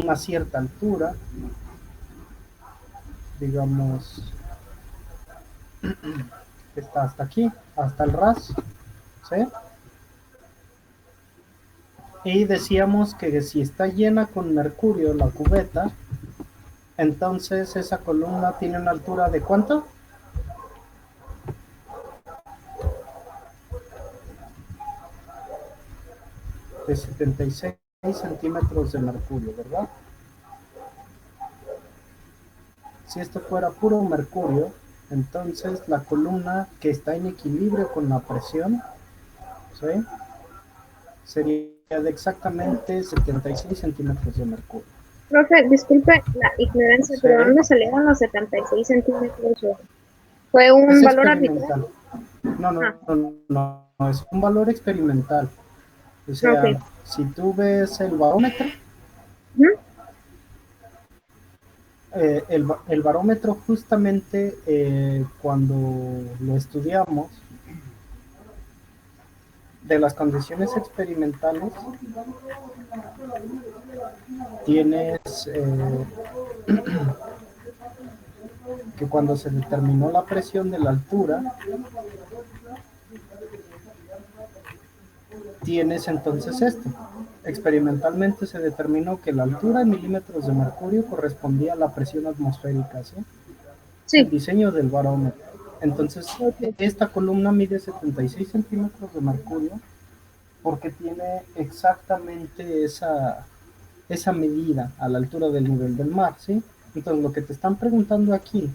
una cierta altura, digamos, está hasta aquí, hasta el ras, ¿sí? Y decíamos que si está llena con mercurio la cubeta, entonces esa columna tiene una altura de ¿cuánto? De 76 centímetros de mercurio, ¿verdad? Si esto fuera puro mercurio, entonces la columna que está en equilibrio con la presión, ¿sí?, sería de exactamente 76 centímetros de mercurio. Profe, disculpe la ignorancia, ¿Sí? pero ¿dónde salieron los 76 centímetros? ¿Fue Es un valor arbitrario? experimental. No, Ah, no, no, no, es un valor experimental. O sea, ok. si tú ves el barómetro, Ujú. el barómetro justamente cuando lo estudiamos, de las condiciones experimentales, tienes que cuando se determinó la presión de la altura, tienes entonces esto. Experimentalmente se determinó que la altura en milímetros de mercurio correspondía a la presión atmosférica, ¿sí? Es el Sí, diseño del barómetro. Entonces, ok. esta columna mide 76 centímetros de mercurio porque tiene exactamente esa medida a la altura del nivel del mar, ¿sí? Entonces, lo que te están preguntando aquí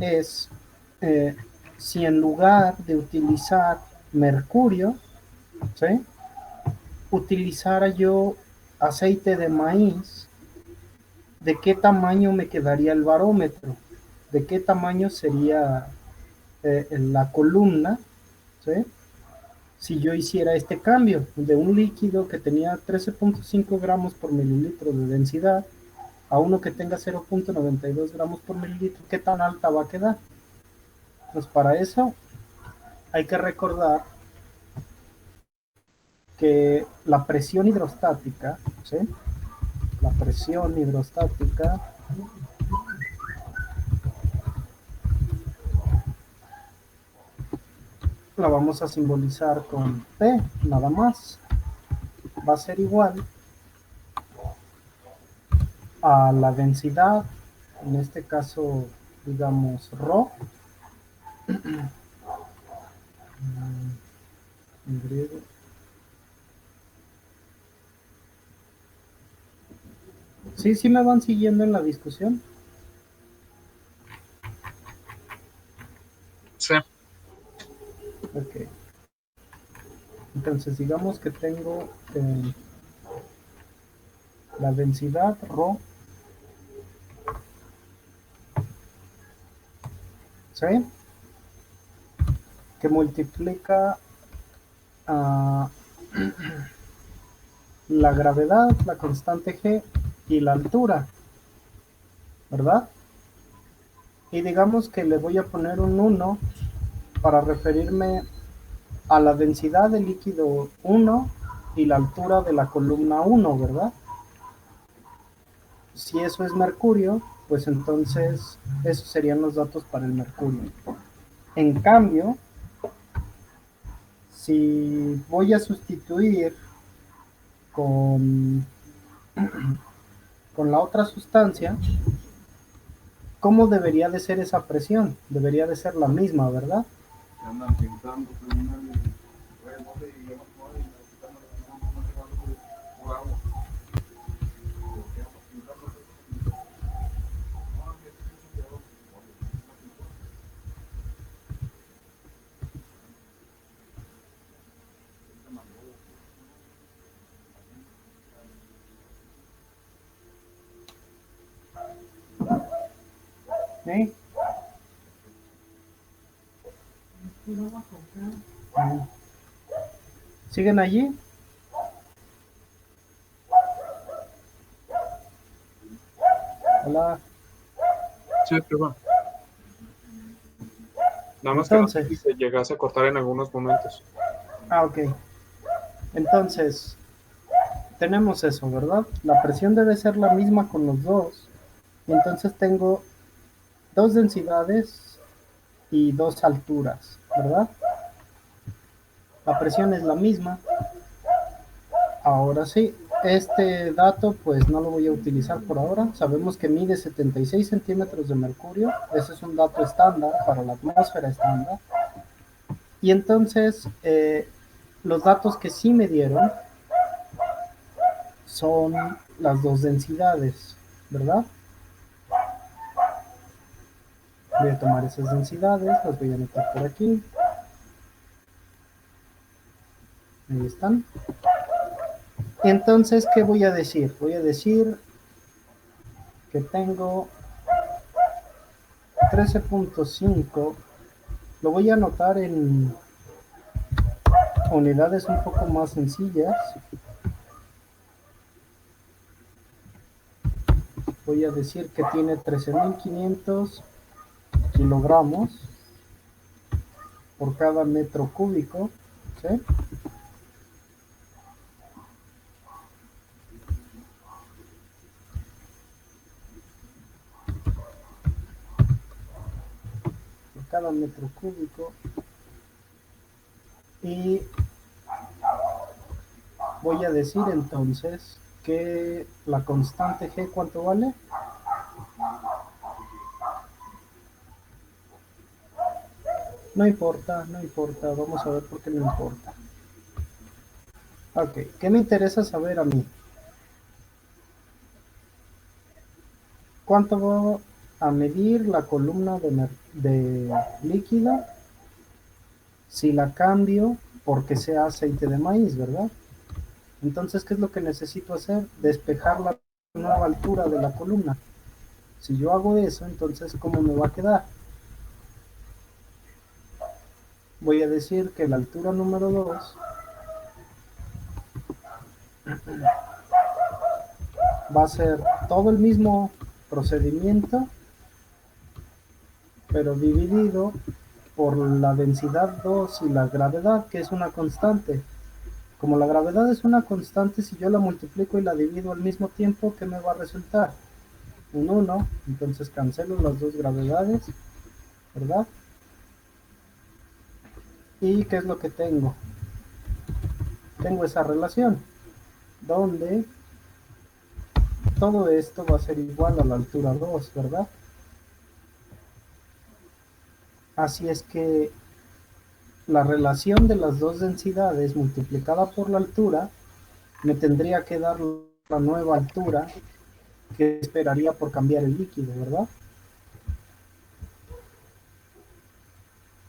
es eh, si en lugar de utilizar mercurio, ¿sí?, utilizara yo aceite de maíz, ¿de qué tamaño me quedaría el barómetro? ¿De qué tamaño sería la columna? ¿Sí? Si yo hiciera este cambio de un líquido que tenía 13.5 gramos por mililitro de densidad a uno que tenga 0.92 gramos por mililitro, ¿qué tan alta va a quedar? Pues para eso hay que recordar que la presión hidrostática, ¿sí?, la presión hidrostática la vamos a simbolizar con P, nada más. Va a ser igual a la densidad, en este caso, digamos, ρ, en griego. Sí, sí me van siguiendo en la discusión. Sí. Ok. Entonces, digamos que tengo la densidad ρ, ¿sí?, que multiplica uh, la gravedad, la constante G y la altura, ¿verdad? Y digamos que le voy a poner un 1 para referirme a la densidad del líquido 1 y la altura de la columna 1, ¿verdad? Si eso es mercurio, pues entonces esos serían los datos para el mercurio. En cambio, si voy a sustituir con, con la otra sustancia, ¿cómo debería de ser esa presión? Debería de ser la misma, ¿verdad? ¿Sí? ¿Siguen allí? Hola. Sí, perdón. Nada más que no sé si Entonces, se llegase a cortar en algunos momentos. ok. Entonces, tenemos eso, ¿verdad? La presión debe ser la misma con los dos. Y entonces tengo dos densidades y dos alturas, ¿verdad? La presión es la misma. Ahora sí, este dato pues no lo voy a utilizar por ahora. Sabemos que mide 76 centímetros de mercurio. Ese es un dato estándar para la atmósfera estándar. Y entonces los datos que sí me dieron son las dos densidades, ¿verdad? Voy a tomar esas densidades, las voy a anotar por aquí. Ahí están. Entonces, ¿qué voy a decir? Voy a decir que tengo 13.5. Lo voy a anotar en unidades un poco más sencillas. Voy a decir que tiene 13.500 kilogramos por cada metro cúbico, ¿sí? Por cada metro cúbico. Y voy a decir entonces que la constante G, ¿cuánto vale? No importa, no importa, vamos a ver por qué no importa. Ok, ¿qué me interesa saber a mí? ¿Cuánto va a medir la columna de líquido si la cambio porque sea aceite de maíz, ¿verdad? Entonces, ¿qué es lo que necesito hacer? Despejar la nueva altura de la columna. Si yo hago eso, entonces, ¿cómo me va a quedar? Voy a decir que la altura número 2 va a ser todo el mismo procedimiento, pero dividido por la densidad 2 y la gravedad, que es una constante. Como la gravedad es una constante, si yo la multiplico y la divido al mismo tiempo, ¿qué me va a resultar? Un 1, entonces cancelo las dos gravedades, ¿verdad? ¿Y qué es lo que tengo? Tengo esa relación, donde todo esto va a ser igual a la altura 2, ¿verdad? Así es que la relación de las dos densidades multiplicada por la altura me tendría que dar la nueva altura que esperaría por cambiar el líquido, ¿verdad?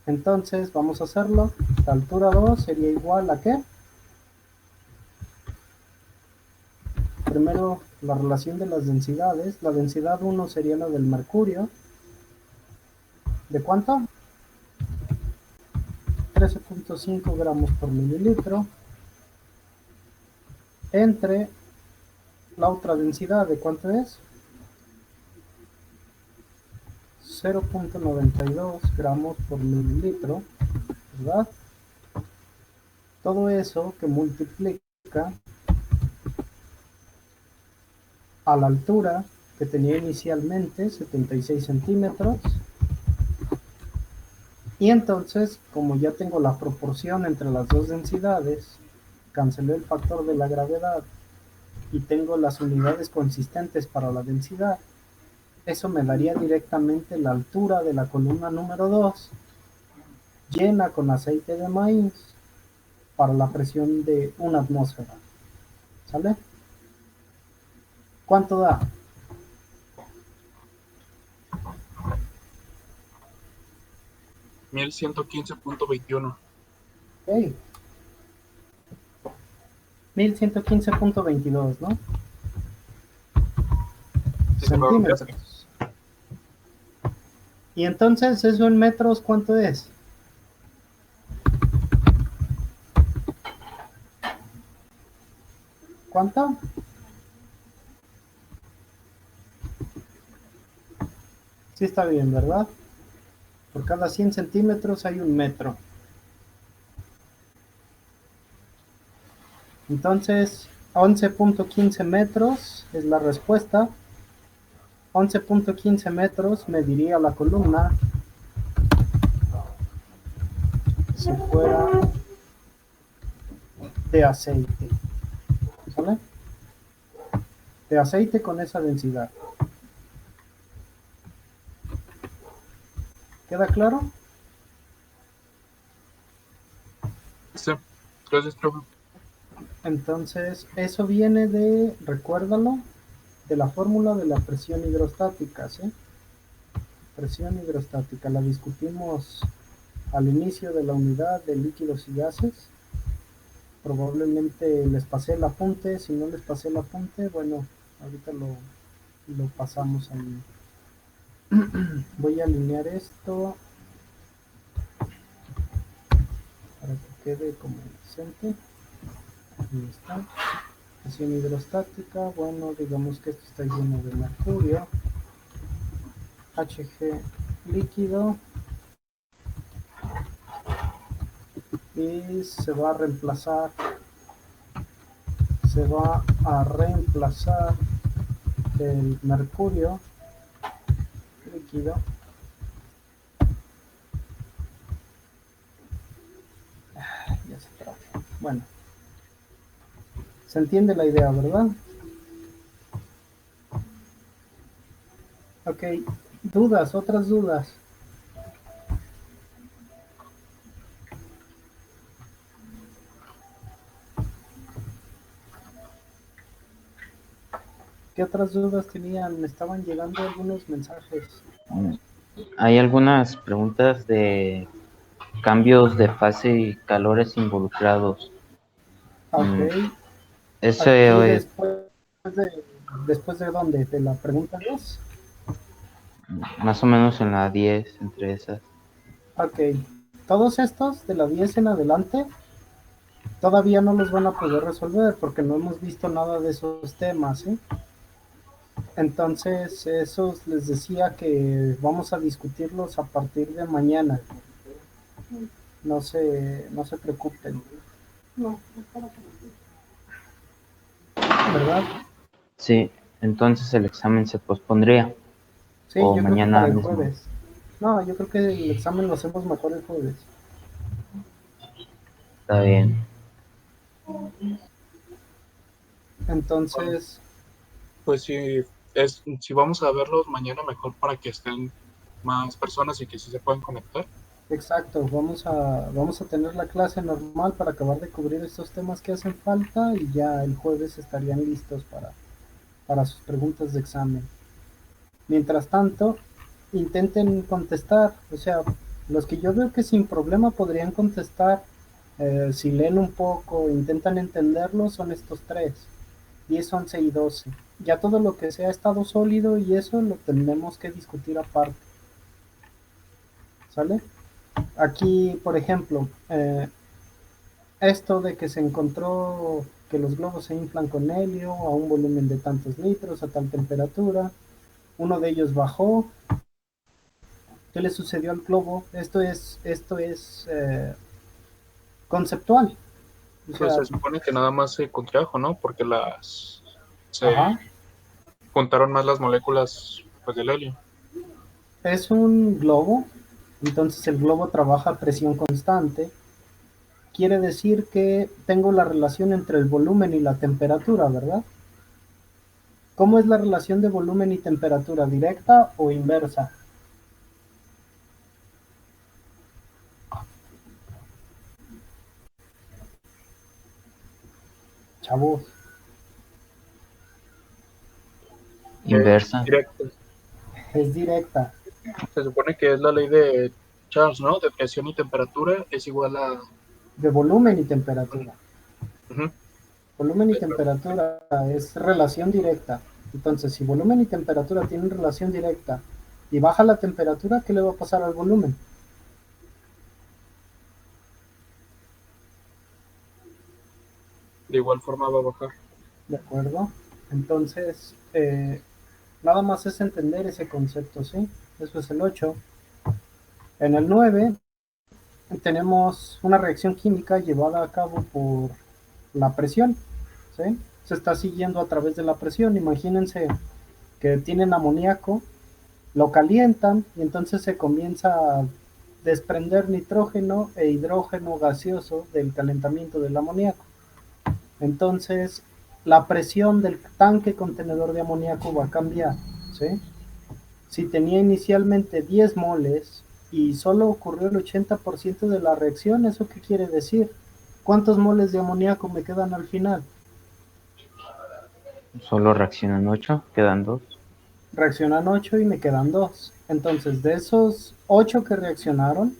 Entonces vamos a hacerlo. La altura 2 sería igual a ¿qué? Primero la relación de las densidades. La densidad 1 sería la del mercurio. ¿De cuánto? 13.5 gramos por mililitro. Entre la otra densidad, ¿de cuánto es? 0.92 gramos por mililitro, ¿verdad? Todo eso que multiplica a la altura que tenía inicialmente, 76 centímetros. Y entonces, como ya tengo la proporción entre las dos densidades, cancelé el factor de la gravedad y tengo las unidades consistentes para la densidad, eso me daría directamente la altura de la columna número 2, llena con aceite de maíz, para la presión de una atmósfera. ¿Sale? ¿Cuánto da? $1,115.21. Ok. 1115.22, ¿no? Sí, se me olvidó. Centímetros. Y entonces, eso en metros, ¿cuánto es? ¿Cuánto? Sí está bien, ¿verdad? Por cada 100 centímetros hay un metro. Entonces, 11.15 metros es la respuesta. 11.15 metros mediría la columna si fuera de aceite. ¿Sale? De aceite con esa densidad. ¿Queda claro? Sí, gracias, profe. Entonces, eso viene de, recuérdalo, de la fórmula de la presión hidrostática, ¿sí? Presión hidrostática, la discutimos al inicio de la unidad de líquidos y gases. Probablemente les pasé el apunte, si no les pasé el apunte, bueno, ahorita lo pasamos ahí. Voy a alinear esto para que quede como decente. Ahí está. Presión hidrostática, bueno, digamos que esto está lleno de mercurio. Hg líquido. Y se va a reemplazar el mercurio líquido ya se traba. Bueno, se entiende la idea, ¿verdad? Ok, dudas, otras dudas. ¿Qué otras dudas tenían? Me estaban llegando algunos mensajes. Hay algunas preguntas de cambios de fase y calores involucrados. Ok, aquí Ese después de dónde, de la pregunta 10. más o menos en la 10, entre esas. Ok, todos estos de la 10 en adelante todavía no los van a poder resolver porque no hemos visto nada de esos temas, ¿sí? Entonces, esos les decía que vamos a discutirlos a partir de mañana. No se preocupen. ¿Verdad? Sí, entonces el examen se pospondría. Sí, O yo creo que mañana para el mismo. jueves. No, yo creo que el examen lo hacemos mejor el jueves. Está bien. Entonces, Pues sí, si vamos a verlos mañana, mejor para que estén más personas y que sí se puedan conectar. exacto, vamos a tener la clase normal para acabar de cubrir estos temas que hacen falta y ya el jueves estarían listos para sus preguntas de examen. Mientras tanto, intenten contestar, o sea, los que yo veo que sin problema podrían contestar, si leen un poco, intentan entenderlo, son estos tres, 10, 11 y 12. Ya todo lo que sea estado sólido y eso lo tenemos que discutir aparte. ¿Sale? Aquí, por ejemplo, esto de que se encontró que los globos se inflan con helio a un volumen de tantos litros a tal temperatura, uno de ellos bajó. ¿Qué le sucedió al globo? Esto es conceptual. O Pues sea, se supone que nada más se contrajo, ¿no? Porque se ajá, juntaron más las moléculas pues del helio. es un globo, entonces el globo trabaja a presión constante. Quiere decir que tengo la relación entre el volumen y la temperatura, ¿verdad? ¿Cómo es la relación de volumen y temperatura? ¿Directa o inversa? Chavos, Inversa. Directo. es directa. Se supone que es la ley de Charles, ¿no? De presión y temperatura es igual a... De volumen y temperatura. Ujú. Volumen y temperatura es relación directa. Entonces, si volumen y temperatura tienen relación directa y baja la temperatura, ¿qué le va a pasar al volumen? De igual forma va a bajar. ¿De acuerdo? Entonces, nada más es entender ese concepto, ¿sí? Eso es el 8. En el 9 tenemos una reacción química llevada a cabo por la presión, ¿sí? se está siguiendo a través de la presión. Imagínense que tienen amoníaco, lo calientan y entonces se comienza a desprender nitrógeno e hidrógeno gaseoso del calentamiento del amoníaco. Entonces, la presión del tanque contenedor de amoníaco va a cambiar, ¿sí? Si tenía inicialmente 10 moles y solo ocurrió el 80% de la reacción, ¿eso qué quiere decir? ¿Cuántos moles de amoníaco me quedan al final? Solo reaccionan 8, quedan 2. Reaccionan 8 y me quedan 2. Entonces, de esos 8 que reaccionaron,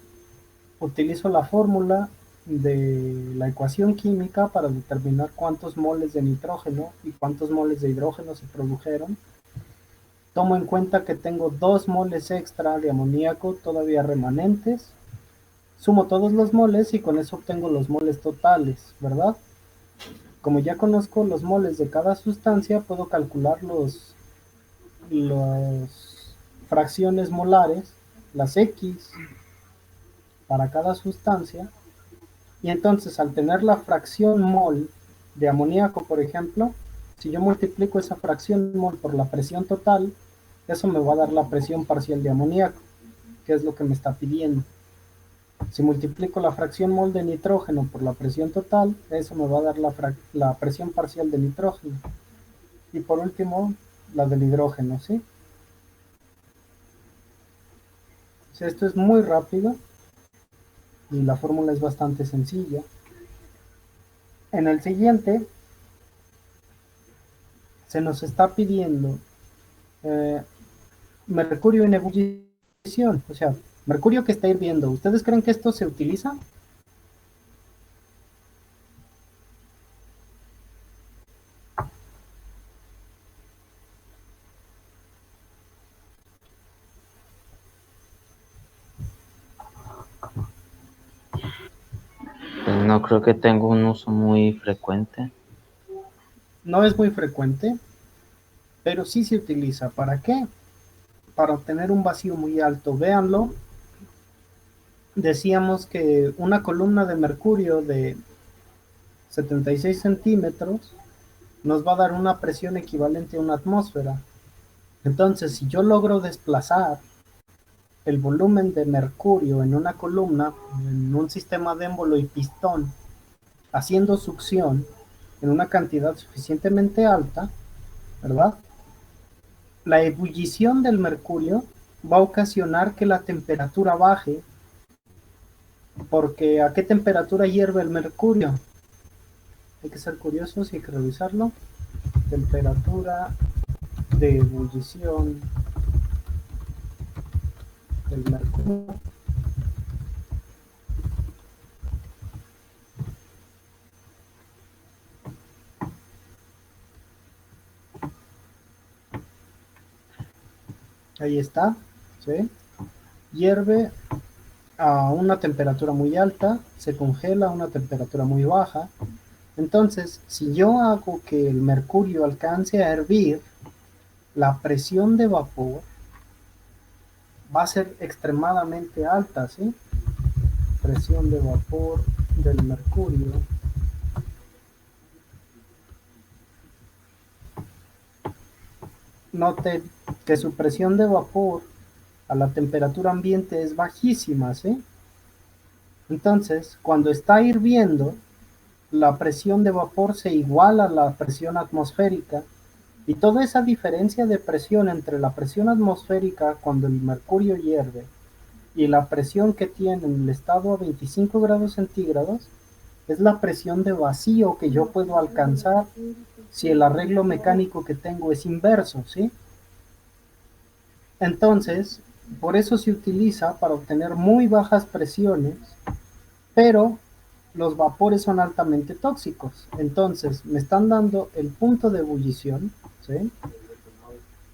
utilizo la fórmula de la ecuación química para determinar cuántos moles de nitrógeno y cuántos moles de hidrógeno se produjeron. Tomo en cuenta que tengo 2 moles extra de amoníaco todavía remanentes. Sumo todos los moles y con eso obtengo los moles totales, ¿verdad? Como ya conozco los moles de cada sustancia, puedo calcular las fracciones molares, las X, para cada sustancia. Y entonces, al tener la fracción mol de amoníaco, por ejemplo, si yo multiplico esa fracción mol por la presión total, eso me va a dar la presión parcial de amoníaco, que es lo que me está pidiendo. Si multiplico la fracción mol de nitrógeno por la presión total, eso me va a dar la presión parcial de nitrógeno. Y por último, la del hidrógeno, ¿sí? O sea, esto es muy rápido y la fórmula es bastante sencilla. En el siguiente, se nos está pidiendo mercurio en ebullición, o sea, mercurio que está hirviendo. ¿Ustedes creen que esto se utiliza? Pues no creo que tenga un uso muy frecuente. No es muy frecuente, pero sí se utiliza. ¿Para qué? Para obtener un vacío muy alto. Véanlo. Decíamos que una columna de mercurio de 76 centímetros nos va a dar una presión equivalente a una atmósfera. Entonces, si yo logro desplazar el volumen de mercurio en una columna, en un sistema de émbolo y pistón, haciendo succión en una cantidad suficientemente alta, ¿verdad? La ebullición del mercurio va a ocasionar que la temperatura baje, porque ¿a qué temperatura hierve el mercurio? Hay que ser curiosos y hay que revisarlo. Temperatura de ebullición del mercurio. Ahí está, ¿sí? Hierve a una temperatura muy alta, se congela a una temperatura muy baja. Entonces, si yo hago que el mercurio alcance a hervir, la presión de vapor va a ser extremadamente alta, ¿sí? Presión de vapor del mercurio. Note que su presión de vapor a la temperatura ambiente es bajísima, ¿sí? Entonces, cuando está hirviendo, la presión de vapor se iguala a la presión atmosférica y toda esa diferencia de presión entre la presión atmosférica cuando el mercurio hierve y la presión que tiene en el estado a 25 grados centígrados es la presión de vacío que yo puedo alcanzar si el arreglo mecánico que tengo es inverso, ¿sí? Entonces, por eso se utiliza para obtener muy bajas presiones, pero los vapores son altamente tóxicos. Entonces, me están dando el punto de ebullición, ¿sí?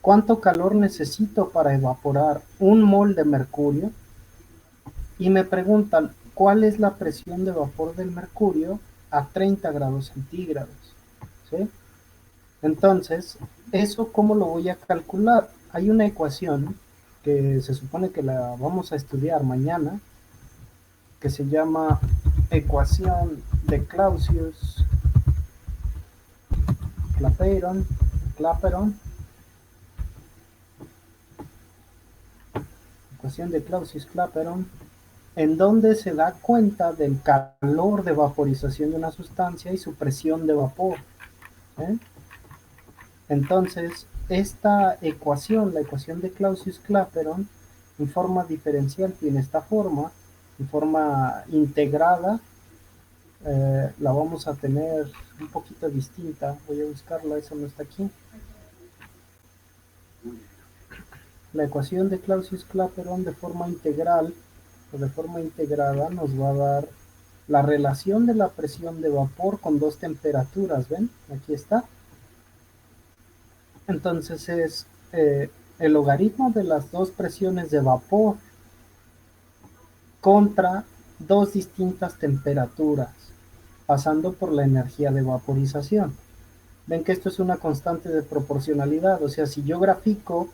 ¿Cuánto calor necesito para evaporar un mol de mercurio? Y me preguntan, ¿cuál es la presión de vapor del mercurio a 30 grados centígrados? ¿Sí? Entonces, ¿eso cómo lo voy a calcular? Hay una ecuación que se supone que la vamos a estudiar mañana, que se llama ecuación de Clausius Clapeyron, ecuación de Clausius-Clapeyron, en donde se da cuenta del calor de vaporización de una sustancia y su presión de vapor. Entonces, esta ecuación, la ecuación de Clausius-Clapeyron, en forma diferencial tiene esta forma, en forma integrada, la vamos a tener un poquito distinta. Voy a buscarla, eso no está aquí. La ecuación de Clausius-Clapeyron de forma integral o de forma integrada nos va a dar la relación de la presión de vapor con dos temperaturas, ¿ven? Aquí está. Entonces es el logaritmo de las dos presiones de vapor contra dos distintas temperaturas, pasando por la energía de vaporización. Ven que esto es una constante de proporcionalidad, o sea, si yo grafico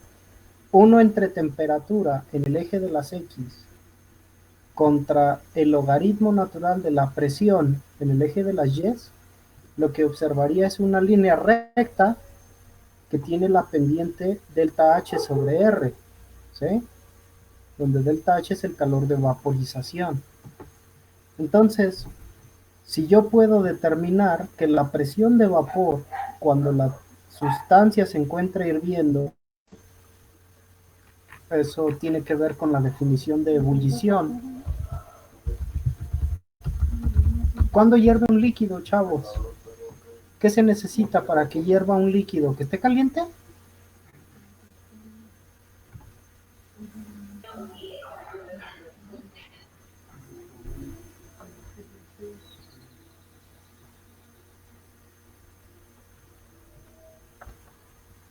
1 entre temperatura en el eje de las X contra el logaritmo natural de la presión en el eje de las Y, lo que observaría es una línea recta que tiene la pendiente delta H sobre R, ¿sí? Donde delta H es el calor de vaporización. Entonces, si yo puedo determinar que la presión de vapor cuando la sustancia se encuentra hirviendo, eso tiene que ver con la definición de ebullición. ¿Cuándo hierve un líquido, chavos? ¿Qué se necesita para que hierva un líquido? ¿Que esté caliente?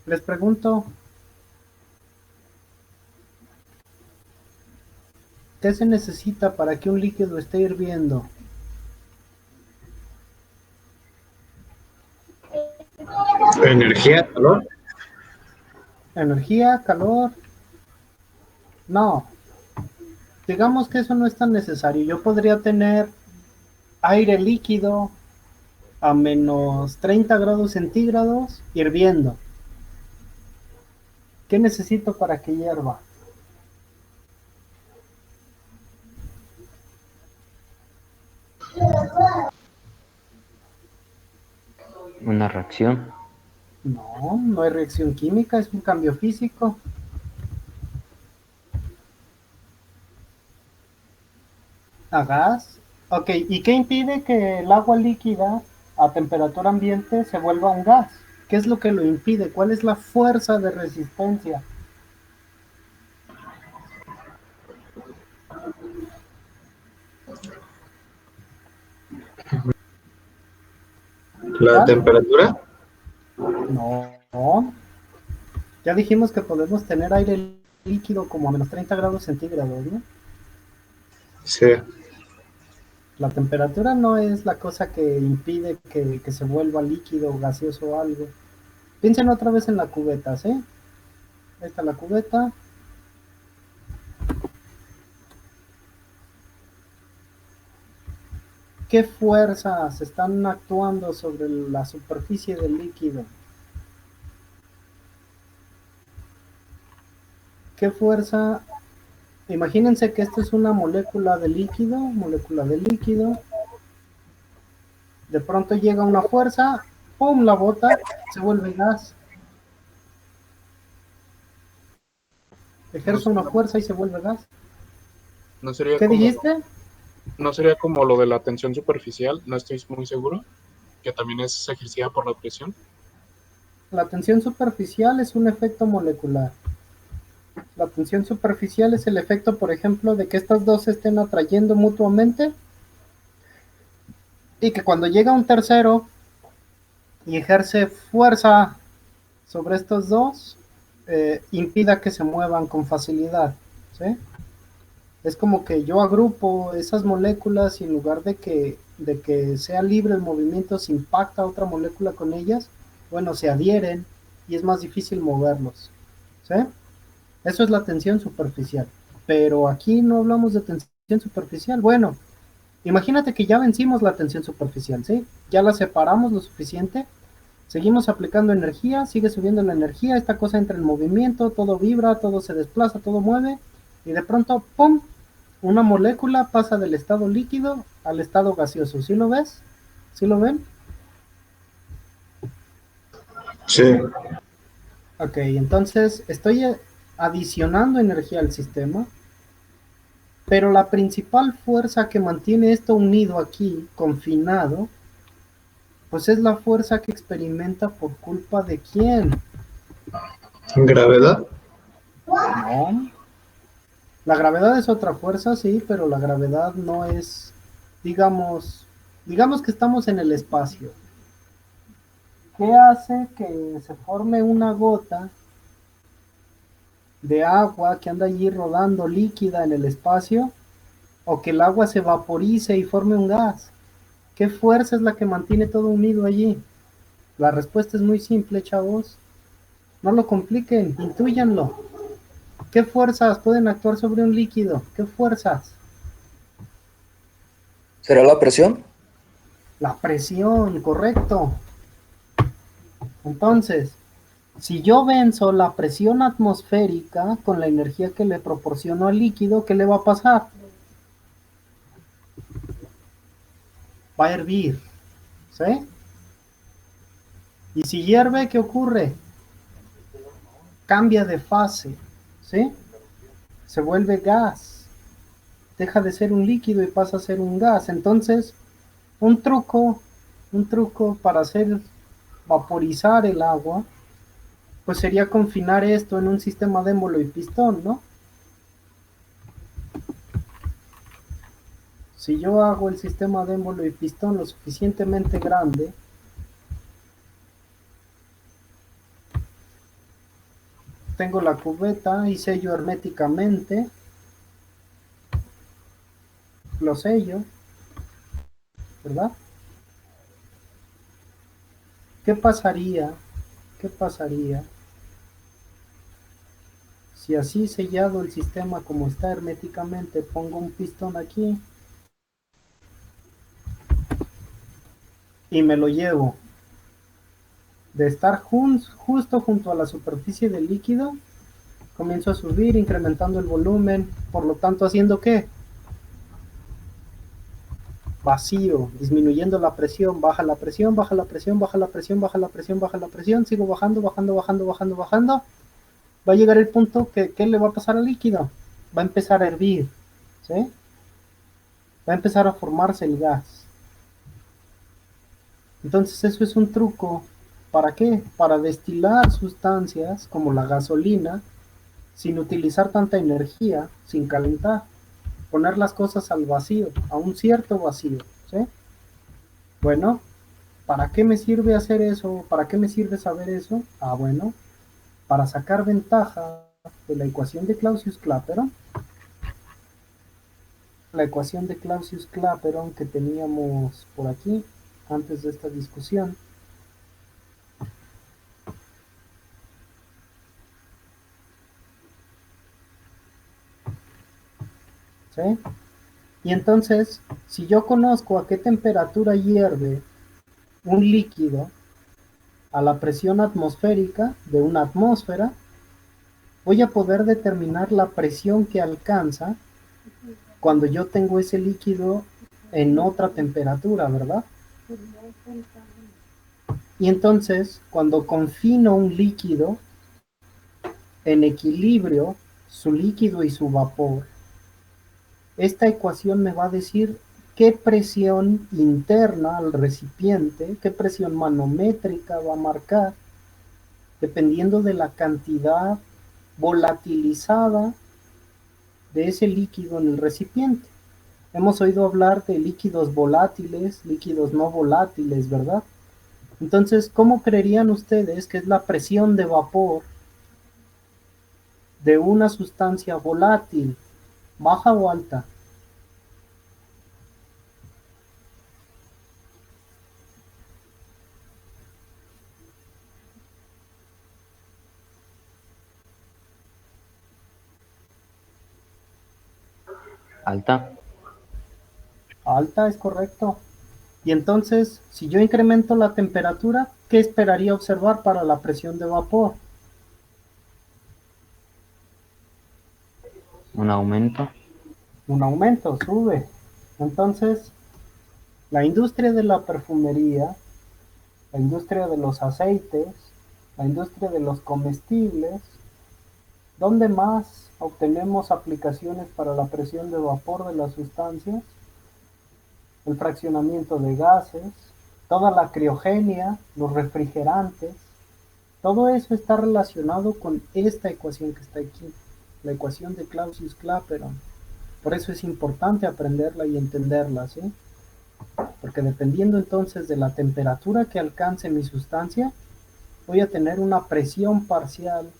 Les pregunto, ¿qué se necesita para que un líquido esté hirviendo? Energía, calor. ¿Energía, calor? No. Digamos que eso no es tan necesario. Yo podría tener aire líquido a menos 30 grados centígrados hirviendo. ¿Qué necesito para que hierva? Una reacción. No, no hay reacción química, es un cambio físico. ¿A gas? Ok, ¿y qué impide que el agua líquida a temperatura ambiente se vuelva un gas? ¿Qué es lo que lo impide? ¿Cuál es la fuerza de resistencia? La ¿Ah? temperatura. No. Ya dijimos que podemos tener aire líquido como a menos 30 grados centígrados, ¿no? Sí. La temperatura no es la cosa que impide que se vuelva líquido, gaseoso o algo. Piensen otra vez en la cubeta, ¿sí? Ahí está la cubeta. ¿Qué fuerzas están actuando sobre la superficie del líquido? ¿Qué fuerza? Imagínense que esto es una molécula de líquido, de pronto llega una fuerza, ¡pum!, la bota, se vuelve gas. Ejerce una fuerza y se vuelve gas. ¿No sería ¿Qué como, dijiste? no sería como lo de la tensión superficial? No estoy muy seguro. Que también es ejercida por la presión. La tensión superficial es un efecto molecular. La tensión superficial es el efecto, por ejemplo, de que estas dos se estén atrayendo mutuamente y que cuando llega un tercero y ejerce fuerza sobre estos dos, impida que se muevan con facilidad, ¿sí? Es como que yo agrupo esas moléculas y en lugar de que sea libre el movimiento, se impacta otra molécula con ellas, bueno, se adhieren y es más difícil moverlos, ¿sí? Eso es la tensión superficial. Pero aquí no hablamos de tensión superficial. Bueno, imagínate que ya vencimos la tensión superficial, ¿sí? Ya la separamos lo suficiente. Seguimos aplicando energía, sigue subiendo la energía, esta cosa entra en movimiento, todo vibra, todo se desplaza, todo mueve, y de pronto, ¡pum!, una molécula pasa del estado líquido al estado gaseoso. ¿Sí lo ves? ¿Sí lo ven? Sí. Ok, entonces estoy adicionando energía al sistema, pero la principal fuerza que mantiene esto unido aquí, confinado, pues es la fuerza que experimenta por culpa de quién. Gravedad. No. La gravedad es otra fuerza, sí, pero la gravedad no es, digamos que estamos en el espacio. ¿Qué hace que se forme una gota de agua que anda allí rodando líquida en el espacio? ¿O que el agua se vaporice y forme un gas? ¿Qué fuerza es la que mantiene todo unido allí? La respuesta es muy simple, chavos. No lo compliquen, intúyanlo. ¿Qué fuerzas pueden actuar sobre un líquido? ¿Qué fuerzas? ¿Será la presión? La presión, correcto. Entonces, si yo venzo la presión atmosférica con la energía que le proporciono al líquido, ¿qué le va a pasar? Va a hervir, ¿sí? Y si hierve, ¿qué ocurre? Cambia de fase, ¿sí? Se vuelve gas. Deja de ser un líquido y pasa a ser un gas. Entonces, un truco, un truco para hacer vaporizar el agua, pues sería confinar esto en un sistema de émbolo y pistón, ¿no? Si yo hago el sistema de émbolo y pistón lo suficientemente grande, tengo la cubeta y sello herméticamente, lo sello, ¿verdad? ¿Qué pasaría? ¿Qué pasaría si así sellado el sistema como está herméticamente pongo un pistón aquí y me lo llevo de estar justo junto a la superficie del líquido, comienzo a subir incrementando el volumen, por lo tanto haciendo ¿qué? Vacío, disminuyendo la presión, baja la presión, baja la presión, baja la presión, baja la presión, baja la presión, sigo bajando, bajando, bajando, bajando, bajando. Va a llegar el punto que ¿qué le va a pasar al líquido? Va a empezar a hervir, ¿sí? Va a empezar a formarse el gas. Entonces eso es un truco. ¿Para qué? Para destilar sustancias como la gasolina sin utilizar tanta energía, sin calentar. Poner las cosas al vacío, a un cierto vacío, ¿sí? Bueno, ¿para qué me sirve hacer eso? ¿Para qué me sirve saber eso? Ah, bueno, para sacar ventaja de la ecuación de Clausius-Clapeyron. La ecuación de Clausius-Clapeyron que teníamos por aquí antes de esta discusión. ¿Sí? Y entonces, si yo conozco a qué temperatura hierve un líquido a la presión atmosférica de una atmósfera, voy a poder determinar la presión que alcanza cuando yo tengo ese líquido en otra temperatura, ¿verdad? Y entonces, cuando confino un líquido en equilibrio, su líquido y su vapor, esta ecuación me va a decir qué presión interna al recipiente, qué presión manométrica va a marcar, dependiendo de la cantidad volatilizada de ese líquido en el recipiente. Hemos oído hablar de líquidos volátiles, líquidos no volátiles, ¿verdad? Entonces, ¿cómo creerían ustedes que es la presión de vapor de una sustancia volátil? ¿Baja o alta? Alta. Alta, es correcto. Y entonces, si yo incremento la temperatura, ¿qué esperaría observar para la presión de vapor? Un aumento. Un aumento, sube. Entonces, la industria de la perfumería, la industria de los aceites, la industria de los comestibles, ¿dónde más obtenemos aplicaciones para la presión de vapor de las sustancias? El fraccionamiento de gases, toda la criogenia, los refrigerantes, todo eso está relacionado con esta ecuación que está aquí, la ecuación de Clausius-Clapeyron. Por eso es importante aprenderla y entenderla, ¿sí? Porque dependiendo entonces de la temperatura que alcance mi sustancia, voy a tener una presión parcial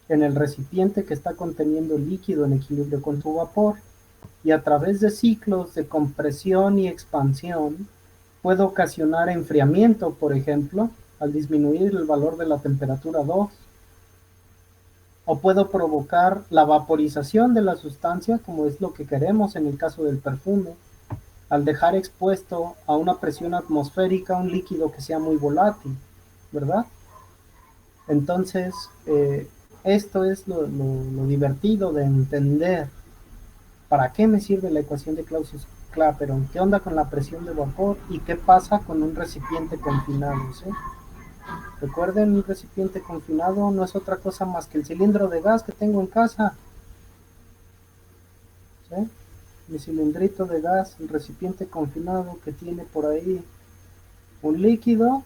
en el recipiente que está conteniendo el líquido en equilibrio con su vapor, y a través de ciclos de compresión y expansión puedo ocasionar enfriamiento, por ejemplo, al disminuir el valor de la temperatura 2, o puedo provocar la vaporización de la sustancia, como es lo que queremos en el caso del perfume, al dejar expuesto a una presión atmosférica un líquido que sea muy volátil, ¿verdad? Entonces, esto es lo divertido de entender para qué me sirve la ecuación de Clausius-Clapeyron, qué onda con la presión de vapor y qué pasa con un recipiente confinado, ¿sí? Recuerden, un recipiente confinado no es otra cosa más que el cilindro de gas que tengo en casa, ¿sí? Mi cilindrito de gas, el recipiente confinado que tiene por ahí un líquido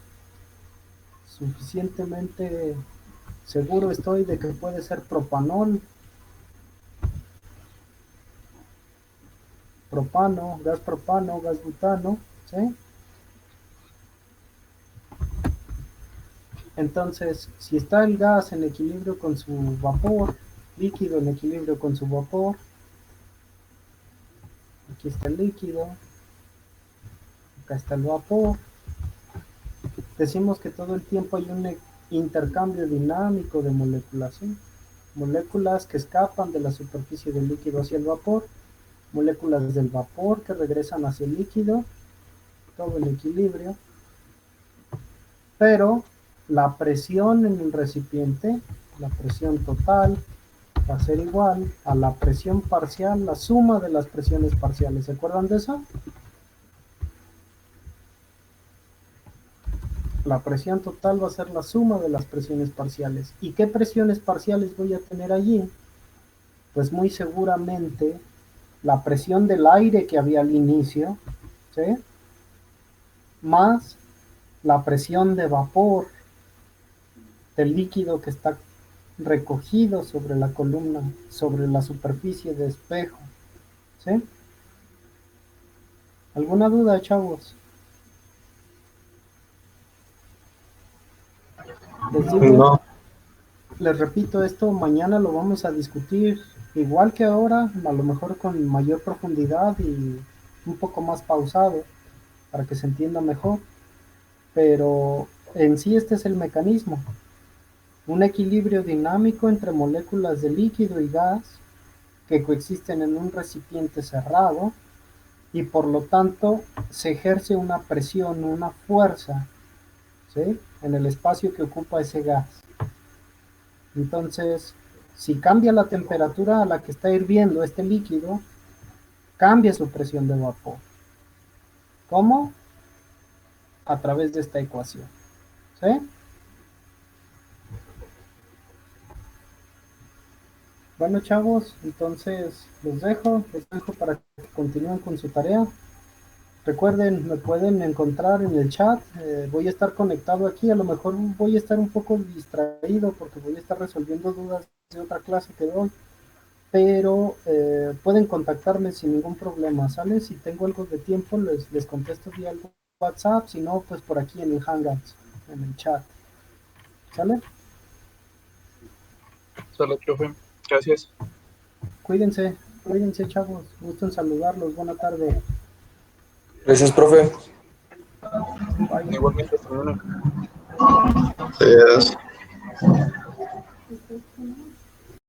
suficientemente seguro estoy de que puede ser propanol, propano, gas butano, ¿sí? Entonces, si está el gas en equilibrio con su vapor, líquido en equilibrio con su vapor, aquí está el líquido, acá está el vapor, decimos que todo el tiempo hay un intercambio dinámico de moléculas, ¿sí? Moléculas que escapan de la superficie del líquido hacia el vapor, moléculas del vapor que regresan hacia el líquido, todo en equilibrio, pero la presión en el recipiente, la presión total, va a ser igual a la presión parcial, la suma de las presiones parciales. ¿Se acuerdan de eso? La presión total va a ser la suma de las presiones parciales. ¿Y qué presiones parciales voy a tener allí? Pues muy seguramente la presión del aire que había al inicio, ¿sí? Más la presión de vapor del líquido que está recogido sobre la columna, sobre la superficie de espejo, ¿sí? ¿Alguna duda, chavos? Les digo, No, les repito, esto mañana lo vamos a discutir igual que ahora, a lo mejor con mayor profundidad y un poco más pausado para que se entienda mejor, pero en sí este es el mecanismo. Un equilibrio dinámico entre moléculas de líquido y gas que coexisten en un recipiente cerrado y por lo tanto se ejerce una presión, una fuerza, ¿sí? En el espacio que ocupa ese gas. Entonces, si cambia la temperatura a la que está hirviendo este líquido, cambia su presión de vapor. ¿Cómo? A través de esta ecuación, ¿sí? Bueno, chavos, entonces los dejo para que continúen con su tarea. Recuerden, me pueden encontrar en el chat, voy a estar conectado aquí, a lo mejor voy a estar un poco distraído porque voy a estar resolviendo dudas de otra clase que doy, pero pueden contactarme sin ningún problema, ¿sale? Si tengo algo de tiempo les contesto vía el WhatsApp, si no, pues por aquí en el Hangouts, en el chat, ¿sale? Sale, profe. Gracias. Cuídense, chavos, gusto en saludarlos, buena tarde. Gracias, profe. Bye. Igualmente, hasta luego. es